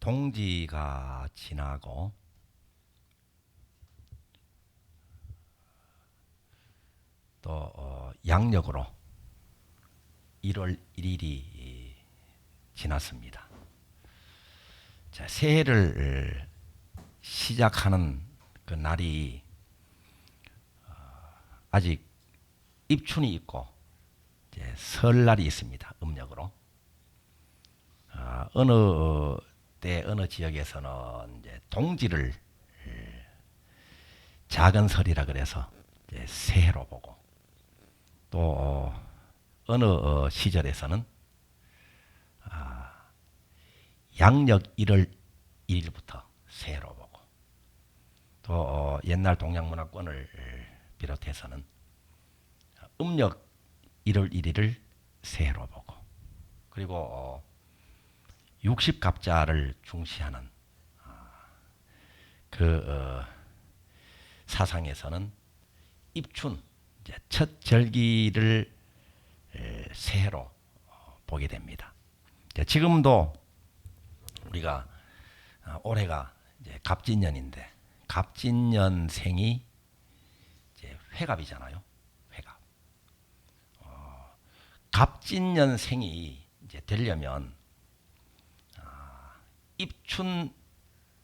동지가 지나고 또 양력으로 1월 1일이 지났습니다. 자, 새해를 시작하는 그 날이 아직 입춘이 있고 이제 설날이 있습니다. 음력으로. 어느 때 어느 지역에서는 이제 동지를 작은 설이라 그래서 이제 새해로 보고 또 어느 시절에서는 양력 1월 1일부터 새해로 보고 또 옛날 동양문화권을 비롯해서는 음력 1월 1일을 새해로 보고 그리고 60갑자를 중시하는 그 사상에서는 입춘 이제 첫 절기를 새해로 보게 됩니다. 지금도 우리가 올해가 이제 갑진년인데 갑진년생이 이제 회갑이잖아요. 회갑. 갑진년생이 이제 되려면 입춘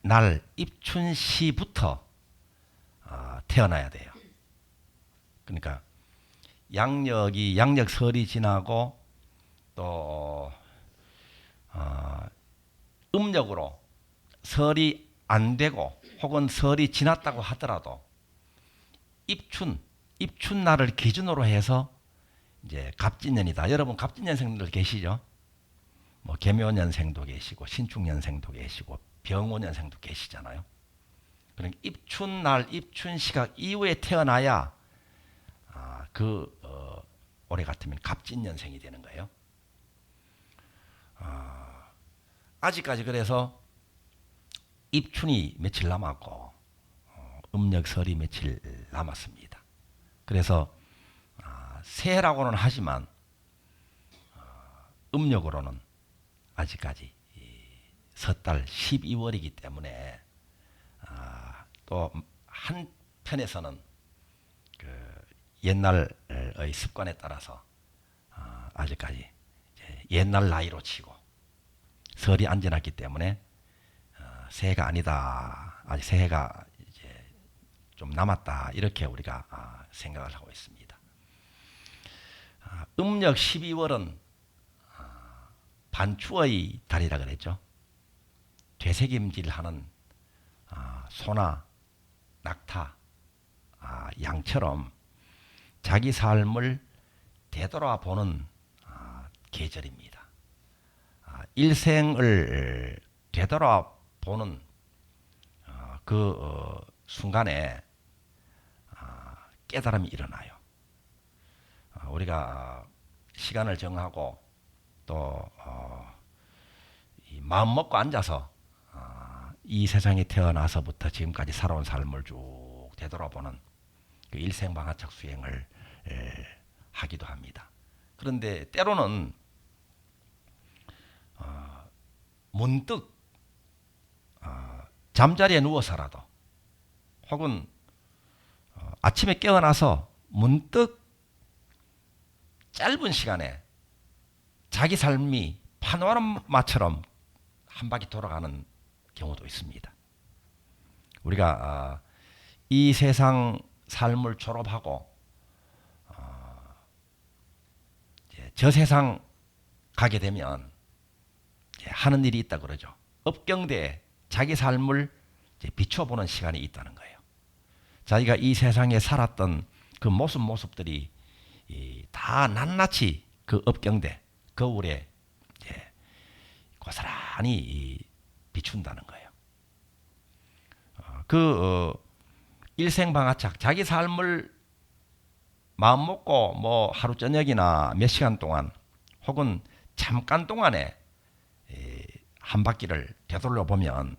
날 입춘시부터 태어나야 돼요. 그러니까 양력설이 지나고 또 음력으로 설이 안 되고 혹은 설이 지났다고 하더라도 입춘 날을 기준으로 해서 이제 갑진년이다. 여러분 갑진년생들 계시죠? 뭐 계묘년생도 계시고 신축년생도 계시고 병오년생도 계시잖아요. 그러니까 입춘날 입춘시각 이후에 태어나야 올해 같으면 갑진년생이 되는 거예요. 아직까지 그래서 입춘이 며칠 남았고 음력설이 며칠 남았습니다. 그래서 새해라고는 하지만 음력으로는 아직까지 섣달 12월이기 때문에 또 한편에서는 그 옛날의 습관에 따라서 아직까지 옛날 나이로 치고 설이 안 지났기 때문에 새해가 아니다. 아직 새해가 이제 좀 남았다. 이렇게 우리가 생각을 하고 있습니다. 음력 12월은 반추의 달이라 그랬죠. 되새김질하는 소나 낙타, 양처럼 자기 삶을 되돌아보는 계절입니다. 일생을 되돌아보는 그 순간에 깨달음이 일어나요. 우리가 시간을 정하고 또 마음 먹고 앉아서 이 세상에 태어나서부터 지금까지 살아온 삶을 쭉 되돌아보는 그 일생방아착 수행을 하기도 합니다. 그런데 때로는 문득 잠자리에 누워서라도 혹은 아침에 깨어나서 문득 짧은 시간에 자기 삶이 파노라마처럼 한 바퀴 돌아가는 경우도 있습니다. 우리가 이 세상 삶을 졸업하고 저 세상 가게 되면 하는 일이 있다 그러죠. 업경대에 자기 삶을 비춰보는 시간이 있다는 거예요. 자기가 이 세상에 살았던 그 모습들이 다 낱낱이 그 업경대 거울에 고스란히 비춘다는 거예요. 일생방아착 자기 삶을 마음 먹고 뭐 하루 저녁이나 몇 시간 동안 혹은 잠깐 동안에 한 바퀴를 되돌려 보면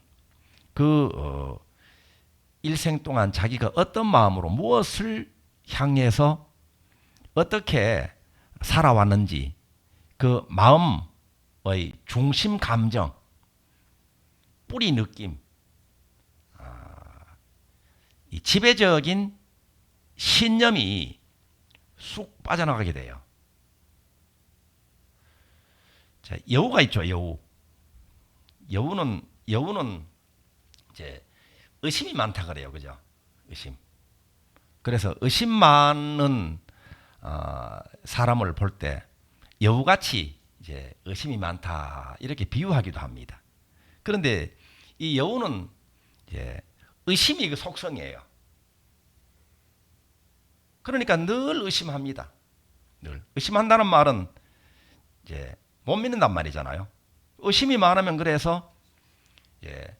일생 동안 자기가 어떤 마음으로 무엇을 향해서 어떻게 살아왔는지 그 마음의 중심 감정 뿌리 느낌, 이 지배적인 신념이 쑥 빠져나가게 돼요. 자, 여우가 있죠, 여우. 여우는 이제 의심이 많다 그래요, 그죠? 의심. 그래서 의심 많은 사람을 볼 때 여우같이 이제 의심이 많다 이렇게 비유하기도 합니다. 그런데 이 여우는 이제 의심이 그 속성이에요. 그러니까 늘 의심합니다. 늘 의심한다는 말은 이제 못 믿는단 말이잖아요. 의심이 많으면 그래서 예,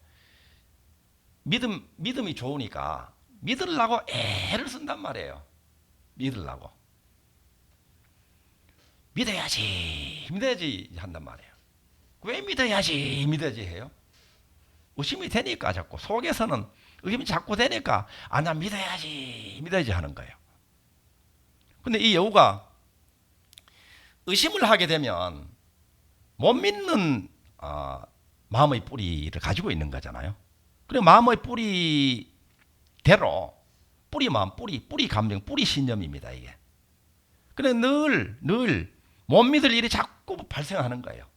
믿음이 좋으니까 믿으려고 애를 쓴단 말이에요. 믿으려고. 믿어야지 한단 말이에요. 왜 믿어야지 해요? 의심이 되니까 자꾸 속에서는 의심이 자꾸 되니까 나 믿어야지 하는 거예요. 근데 이 여우가 의심을 하게 되면 못 믿는 마음의 뿌리를 가지고 있는 거잖아요. 그리고 마음의 뿌리대로 뿌리 마음, 뿌리 감정, 뿌리 신념입니다. 이게. 그래 늘 못 믿을 일이 자꾸 발생하는 거예요.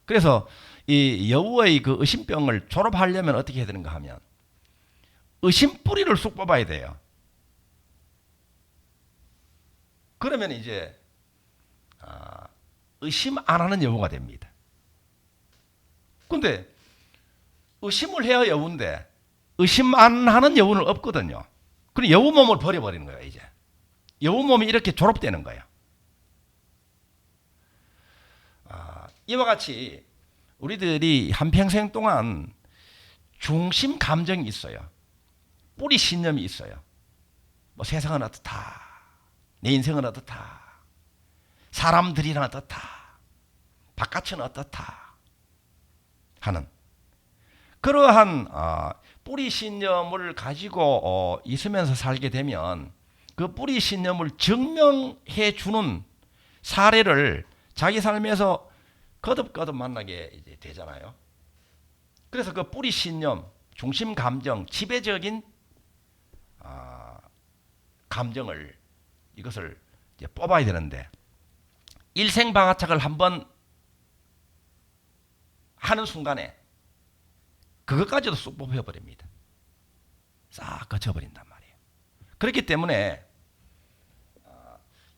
그래서 이 여우의 그 의심병을 졸업하려면 어떻게 해야 되는가 하면 의심 뿌리를 쑥 뽑아야 돼요. 그러면 이제 의심 안 하는 여우가 됩니다. 근데 의심을 해야 여우인데 의심 안 하는 여우는 없거든요. 그럼 여우 몸을 버려버리는 거예요. 이제 여우 몸이 이렇게 졸업되는 거예요. 이와 같이 우리들이 한평생 동안 중심 감정이 있어요. 뿌리 신념이 있어요. 뭐 세상은 어떻다. 내 인생은 어떻다. 사람들이란 어떻다. 바깥은 어떻다. 하는 그러한 뿌리 신념을 가지고 있으면서 살게 되면 그 뿌리 신념을 증명해 주는 사례를 자기 삶에서 거듭 만나게 이제 되잖아요. 그래서 그 뿌리 신념, 중심 감정, 지배적인 감정을 이것을 이제 뽑아야 되는데 일생방아착을 한번 하는 순간에 그것까지도 쑥 뽑혀버립니다. 싹 거쳐버린단 말이에요. 그렇기 때문에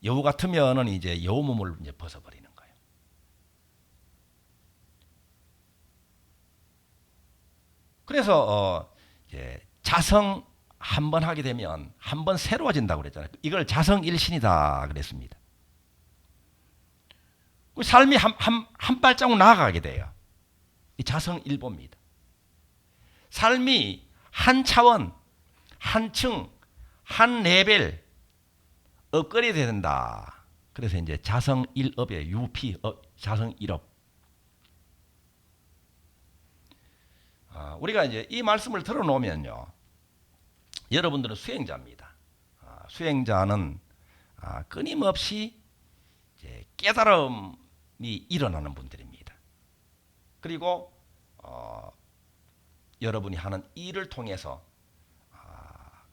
여우 같으면은 이제 여우 몸을 이제 벗어버리는 거예요. 그래서 이제 자성 한번 하게 되면 한번 새로워진다고 그랬잖아요. 이걸 자성일신이다 그랬습니다. 삶이 한 발자국 나아가게 돼요. 이 자성일보입니다. 삶이 한 차원, 한 층, 한 레벨 업그레이드 된다. 그래서 이제 자성일업이에요. UP, 자성일업. 우리가 이제 이 말씀을 들어놓으면요. 여러분들은 수행자입니다. 수행자는 끊임없이 이제 깨달음이 일어나는 분들입니다. 그리고 여러분이 하는 일을 통해서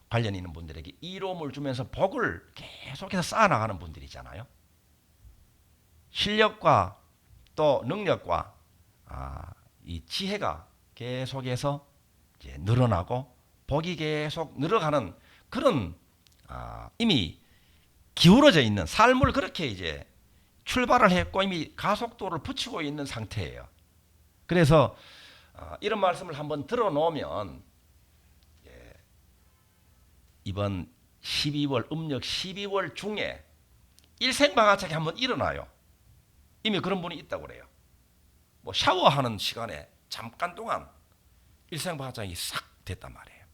관련 있는 분들에게 이로움을 주면서 복을 계속해서 쌓아나가는 분들이잖아요. 실력과 또 능력과 이 지혜가 계속해서 이제 늘어나고 복이 계속 늘어가는 그런 이미 기울어져 있는 삶을 그렇게 이제 출발을 했고 이미 가속도를 붙이고 있는 상태예요. 그래서 이런 말씀을 한번 들어놓으면 이번 12월 음력 12월 중에 일생방아착이 한번 일어나요. 이미 그런 분이 있다고 그래요. 뭐 샤워하는 시간에 잠깐 동안 일생방아착이 싹 됐단 말이에요.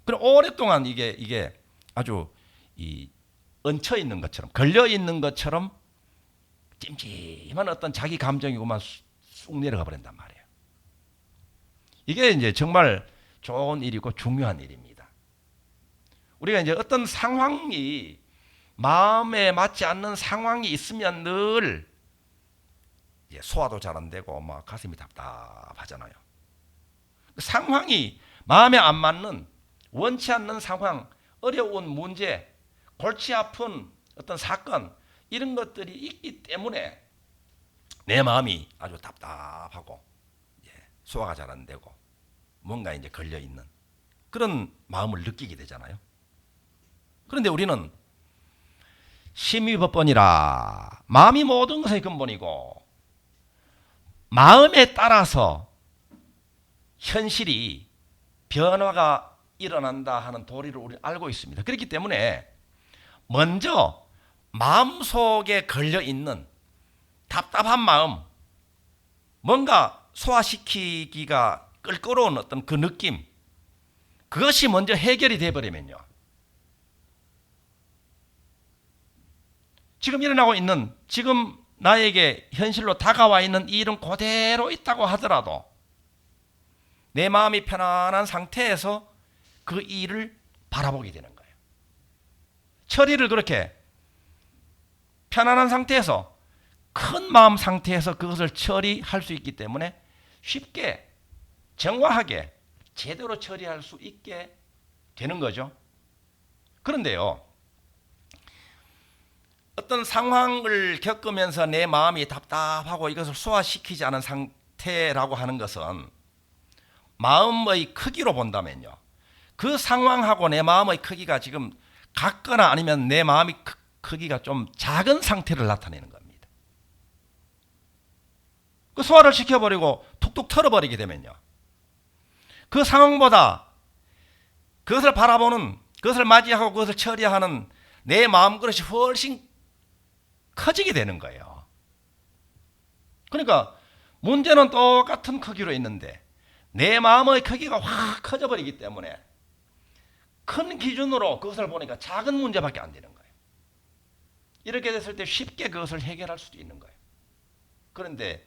그럼 오랫동안 이게 아주 이 얹혀 있는 것처럼 걸려 있는 것처럼 찜찜한 어떤 자기 감정이고만 쑥 내려가 버린단 말이에요. 이게 이제 정말 좋은 일이고 중요한 일입니다. 우리가 이제 어떤 상황이 마음에 맞지 않는 상황이 있으면 늘 소화도 잘 안 되고 막 가슴이 답답하잖아요. 상황이 마음에 안 맞는 원치 않는 상황, 어려운 문제, 골치 아픈 어떤 사건 이런 것들이 있기 때문에 내 마음이 아주 답답하고 소화가 잘 안 되고 뭔가 이제 걸려 있는 그런 마음을 느끼게 되잖아요. 그런데 우리는 심의법본이라 마음이 모든 것의 근본이고 마음에 따라서 현실이 변화가 일어난다 하는 도리를 우리는 알고 있습니다. 그렇기 때문에 먼저 마음속에 걸려 있는 답답한 마음, 뭔가 소화시키기가 껄끄러운 어떤 그 느낌, 그것이 먼저 해결이 돼버리면요, 지금 일어나고 있는, 지금 나에게 현실로 다가와 있는 이 일은 그대로 있다고 하더라도 내 마음이 편안한 상태에서 그 일을 바라보게 되는 거예요. 처리를 그렇게 편안한 상태에서, 큰 마음 상태에서 그것을 처리할 수 있기 때문에 쉽게 정확하게 제대로 처리할 수 있게 되는 거죠. 그런데요, 어떤 상황을 겪으면서 내 마음이 답답하고 이것을 소화시키지 않은 상태라고 하는 것은 마음의 크기로 본다면요, 그 상황하고 내 마음의 크기가 지금 같거나 아니면 내 마음의 크기가 좀 작은 상태를 나타내는 겁니다. 그 소화를 시켜버리고 툭툭 털어버리게 되면요, 그 상황보다 그것을 바라보는, 그것을 맞이하고 그것을 처리하는 내 마음 그릇이 훨씬 커지게 되는 거예요. 그러니까 문제는 똑같은 크기로 있는데 내 마음의 크기가 확 커져버리기 때문에 큰 기준으로 그것을 보니까 작은 문제밖에 안 되는 거예요. 이렇게 됐을 때 쉽게 그것을 해결할 수도 있는 거예요. 그런데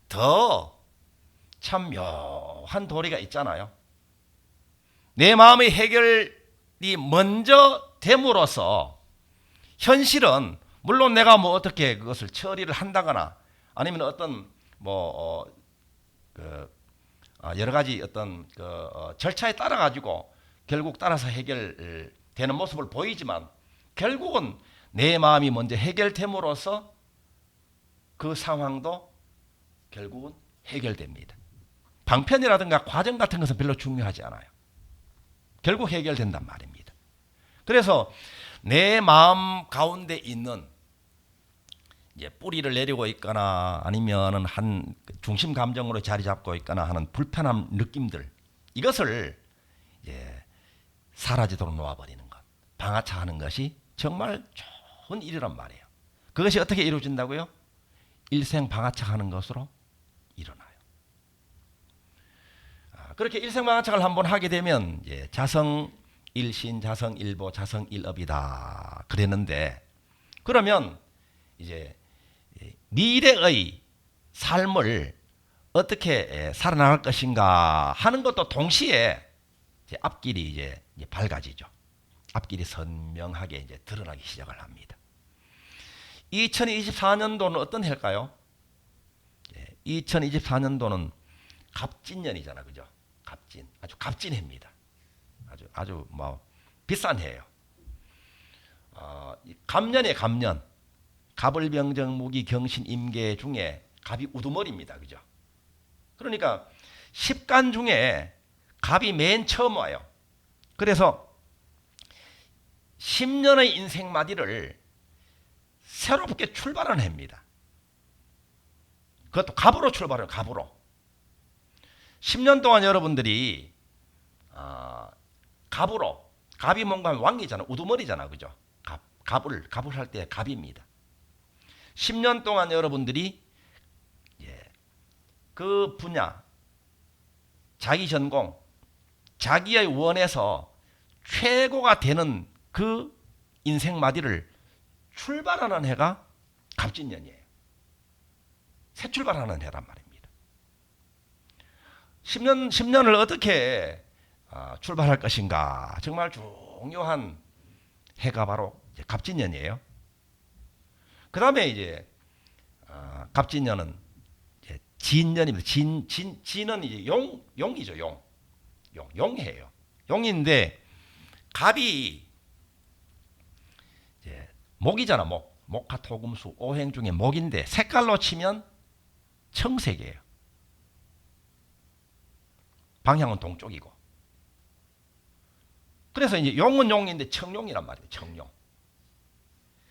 더 참 묘한 도리가 있잖아요. 내 마음의 해결이 먼저 됨으로써 현실은 물론 내가 뭐 어떻게 그것을 처리를 한다거나 아니면 어떤 여러 가지 어떤 절차에 따라 가지고 결국 따라서 해결되는 모습을 보이지만 결국은 내 마음이 먼저 해결됨으로써 그 상황도 결국은 해결됩니다. 방편이라든가 과정 같은 것은 별로 중요하지 않아요. 결국 해결된단 말입니다. 그래서 내 마음 가운데 있는 이제 뿌리를 내리고 있거나 아니면은 한 중심 감정으로 자리 잡고 있거나 하는 불편한 느낌들, 이것을 이제 사라지도록 놓아버리는 것, 방아차하는 것이 정말 좋은 일이란 말이에요. 그것이 어떻게 이루어진다고요? 일생 방아차하는 것으로 일어나요. 그렇게 일생 방아차를 한번 하게 되면 자성 일신, 자성 일보, 자성 일업이다 그랬는데, 그러면 이제 미래의 삶을 어떻게 살아나갈 것인가 하는 것도 동시에 앞길이 이제 밝아지죠. 앞길이 선명하게 이제 드러나기 시작을 합니다. 2024년도는 어떤 해일까요? 2024년도는 갑진년이잖아, 그죠? 갑진, 아주 갑진 해입니다. 아주 뭐 비싼 해예요. 갑년이에요, 갑년. 갑을병정 무기 경신 임계 중에 갑이 우두머리입니다, 그죠? 그러니까 10간 중에 갑이 맨 처음 와요. 그래서 10년의 인생마디를 새롭게 출발하는 해입니다. 그것도 갑으로 출발해요, 갑으로. 10년 동안 여러분들이 갑으로, 갑이 뭔가 하면 왕이잖아, 우두머리잖아, 그죠? 갑을 할 때 갑입니다. 10년 동안 여러분들이 그 분야, 자기 전공, 자기의 원에서 최고가 되는 그 인생마디를 출발하는 해가 갑진년이에요. 새 출발하는 해란 말입니다. 10년을 어떻게 출발할 것인가, 정말 중요한 해가 바로 갑진년이에요. 그 다음에 이제 갑진년은 이제 진년입니다. 진은 이제 용이죠. 용해예요. 용인데 갑이 이제 목이잖아. 목화토금수 오행 중에 목인데 색깔로 치면 청색이에요. 방향은 동쪽이고. 그래서 이제 용은 용인데 청룡이란 말이에요.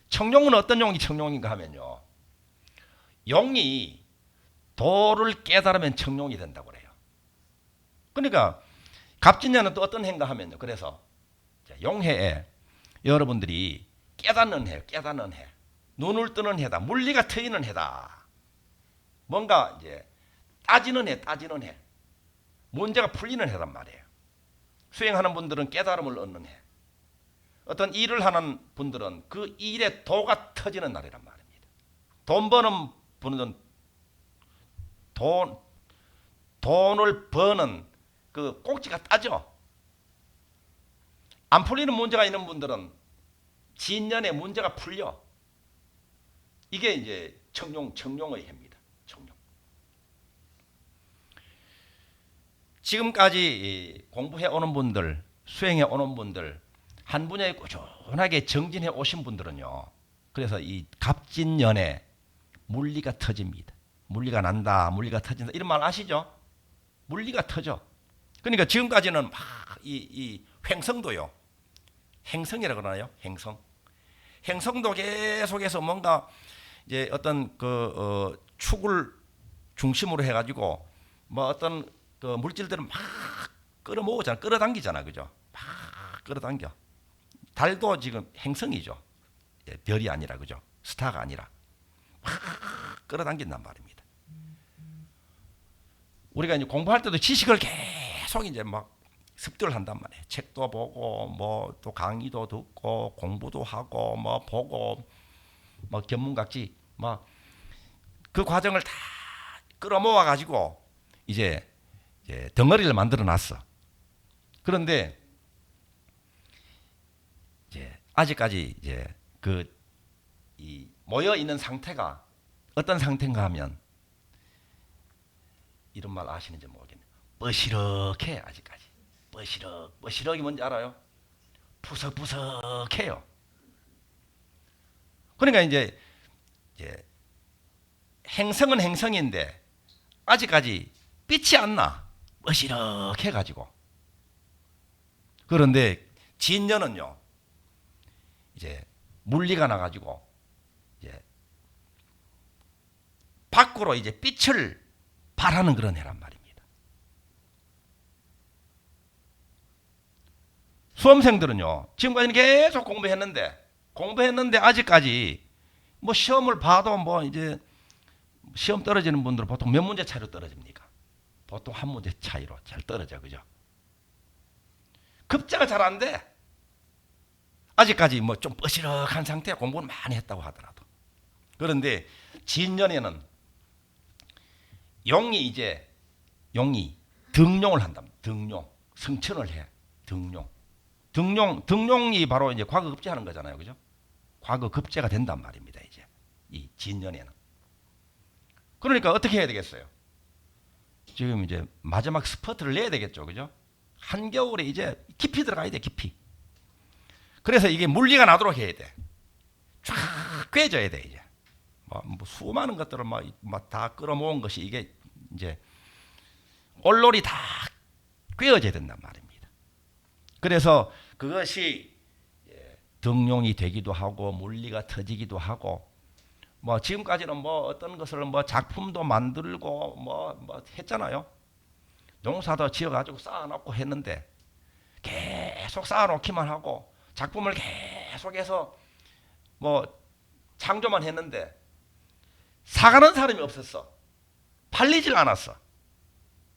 청룡은 어떤 용이 청룡인가 하면요. 용이 도를 깨달으면 청룡이 된다고 그래요. 그러니까 갑진년은 또 어떤 해인가 하면요. 그래서 용해에 여러분들이 깨닫는 해. 눈을 뜨는 해다. 물리가 트이는 해다. 뭔가 이제 따지는 해. 문제가 풀리는 해란 말이에요. 수행하는 분들은 깨달음을 얻는 해. 어떤 일을 하는 분들은 그 일의 도가 터지는 날이란 말입니다. 돈 버는 분은 돈을 버는 그 꼭지가 따죠. 안 풀리는 문제가 있는 분들은 진년에 문제가 풀려. 이게 이제 청룡의 해입니다. 청룡. 지금까지 공부해 오는 분들, 수행해 오는 분들, 한 분야에 꾸준하게 정진해 오신 분들은요. 그래서 이 갑진년에 물리가 터집니다. 물리가 난다, 물리가 터진다 이런 말 아시죠? 물리가 터져. 그러니까 지금까지는 막 이 횡성도요. 행성이라 그러나요? 행성도 계속해서 뭔가 이제 어떤 축을 중심으로 해가지고 뭐 어떤 그 물질들을 막 끌어모으잖아, 끌어당기잖아, 그죠? 막 끌어당겨. 달도 지금 행성이죠. 별이 아니라, 그죠? 스타가 아니라 막 끌어당긴단 말입니다. 우리가 이제 공부할 때도 지식을 계속 이제 막 습득을 한단 말이에요. 책도 보고 뭐 또 강의도 듣고 공부도 하고 뭐 보고 뭐 견문각지 뭐 그 과정을 다 끌어모아 가지고 이제 덩어리를 만들어 놨어. 그런데 이제 아직까지 이제 이 모여 있는 상태가 어떤 상태인가 하면 이런 말 아시는지 모르겠네요. 뻐시럭해. 아직까지 뻐시럭이 뭔지 알아요? 푸석푸석해요. 그러니까 이제 행성은 행성인데 아직까지 빛이 안 나. 뻐시럭해 가지고. 그런데 진년은요. 이제 물리가 나 가지고 이제 밖으로 이제 빛을 발하는 그런 해란 말입니다. 수험생들은요. 지금까지는 계속 공부했는데 아직까지 뭐 시험을 봐도 뭐 이제 시험 떨어지는 분들은 보통 몇 문제 차이로 떨어집니까? 보통 한 문제 차이로 잘 떨어져, 그죠? 급제가 잘 안 돼. 아직까지 뭐 좀 뻐시럭한 상태에 공부는 많이 했다고 하더라도. 그런데 진년에는 용이 등용을 한답니다. 승천을 해. 등용이 바로 이제 과거 급제하는 거잖아요, 그죠? 과거 급제가 된단 말입니다, 이제 이 진년에는. 그러니까 어떻게 해야 되겠어요? 지금 이제 마지막 스퍼트를 내야 되겠죠, 그죠? 한겨울에 이제 깊이 들어가야 돼, 깊이. 그래서 이게 물리가 나도록 해야 돼. 쫙 꿰져야 돼, 이제. 뭐 수많은 것들을 막 다 끌어모은 것이 이게 이제 올놀이 다 꿰어져야 된단 말입니다. 그래서 그것이 등용이 되기도 하고 물리가 터지기도 하고 뭐 지금까지는 뭐 어떤 것을 뭐 작품도 만들고 뭐 했잖아요. 농사도 지어가지고 쌓아놓고 했는데 계속 쌓아놓기만 하고 작품을 계속해서 뭐 창조만 했는데 사가는 사람이 없었어. 팔리질 않았어.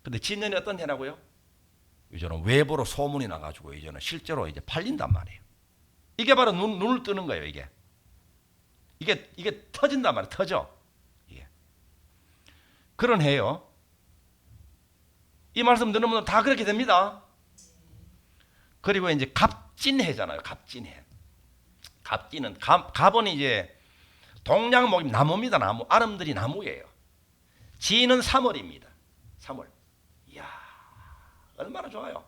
근데 진년이 어떤 해라고요? 이제는 외부로 소문이 나가지고 이제는 실제로 이제 팔린단 말이에요. 이게 바로 눈을 뜨는 거예요. 이게 터진단 말이에요. 터져. 이게. 그런 해요. 이 말씀 듣는 분은 다 그렇게 됩니다. 그리고 이제 갑진해잖아요. 갑진해. 갑진은 갑은 이제 동양목이 나무입니다. 나무. 아름들이 나무예요. 지는 3월입니다. 3월. 이야, 얼마나 좋아요.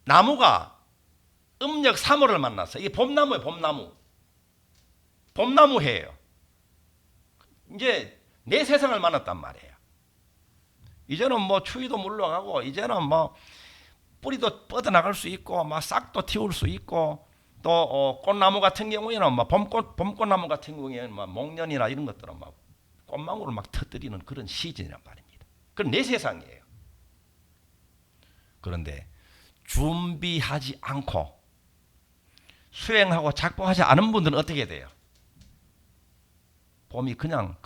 나무가 음력 3월을 만났어. 이게 봄나무예요, 봄나무. 봄나무 해예요. 이제 내 세상을 만났단 말이에요. 이제는 뭐 추위도 물러가고, 이제는 뭐 뿌리도 뻗어나갈 수 있고, 막 싹도 틔울 수 있고, 또 꽃나무 같은 경우에는 막 봄꽃나무 같은 경우에는 막 목련이나 이런 것들은 막 꽃망울을 막 터뜨리는 그런 시즌이란 말입니다. 그건 내 세상이에요. 그런데 준비하지 않고 수행하고 작동하지 않은 분들은 어떻게 돼요? 봄이 그냥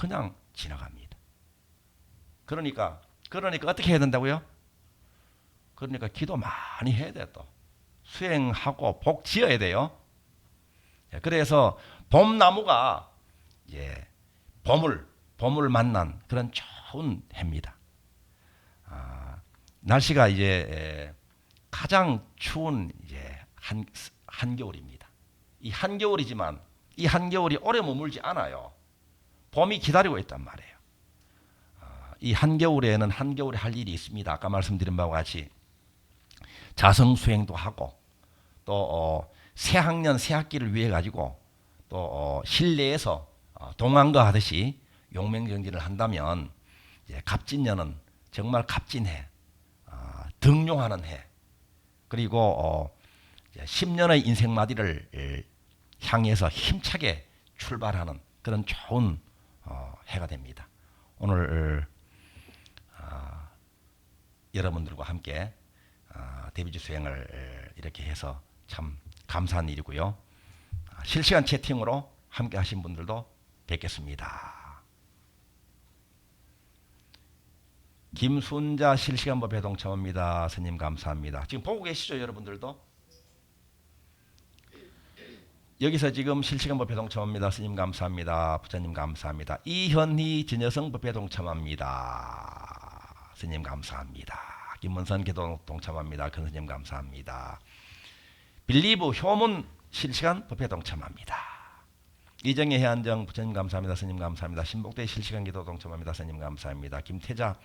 지나갑니다. 그러니까 어떻게 해야 된다고요? 그러니까 기도 많이 해야 돼. 또 수행하고 복 지어야 돼요. 그래서 봄나무가 봄을 만난 그런 좋은 해입니다. 날씨가 이제 가장 추운 이제 한겨울입니다. 이 한겨울이지만 이 한겨울이 오래 머물지 않아요. 봄이 기다리고 있단 말이에요. 이 한겨울에는 한겨울에 할 일이 있습니다. 아까 말씀드린 바와 같이 자성수행도 하고 또 새학년 새학기를 위해 가지고 또 실내에서 동안거 하듯이 용맹정진을 한다면 이제 갑진년은 정말 갑진해, 등용하는 해, 그리고 10년의 인생마디를 향해서 힘차게 출발하는 그런 좋은 해가 됩니다. 오늘 여러분들과 함께 대비주 수행을 이렇게 해서 참 감사한 일이고요. 실시간 채팅으로 함께 하신 분들도 뵙겠습니다. 김순자 실시간법 회동참입니다. 스님 감사합니다. 지금 보고 계시죠, 여러분들도? 여기서 지금 실시간법 회동참입니다. 스님 감사합니다. 부처님 감사합니다. 이현희 진여성 법 회동참합니다. 스님 감사합니다. 김문선 기도 동참합니다. 큰 스님 감사합니다. 빌리브 효문 실시간 법회 동참합니다. 이정혜 해안정 부처님 감사합니다. 스님 감사합니다. 신복대 실시간 기도 동참합니다. 스님 감사합니다. 김태자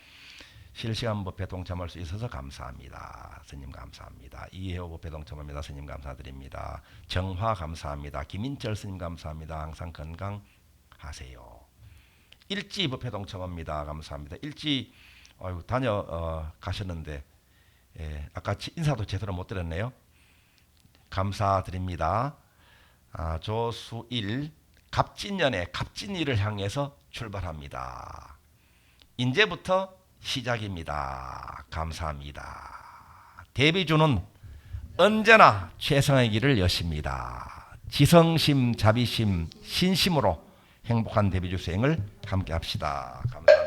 실시간 법회 동참할 수 있어서 감사합니다. 스님 감사합니다. 이혜호 법회 동참합니다. 스님 감사드립니다. 정화 감사합니다. 김인철 스님 감사합니다. 항상 건강하세요. 일지 법회 동참합니다. 감사합니다. 일지 가셨는데 아까 인사도 제대로 못 드렸네요. 감사드립니다. 조수일 갑진년에 갑진일을 향해서 출발합니다. 이제부터 시작입니다. 감사합니다. 대비주는 언제나 최선의 길을 여십니다. 지성심, 자비심, 신심으로 행복한 대비주 수행을 함께 합시다. 감사합니다.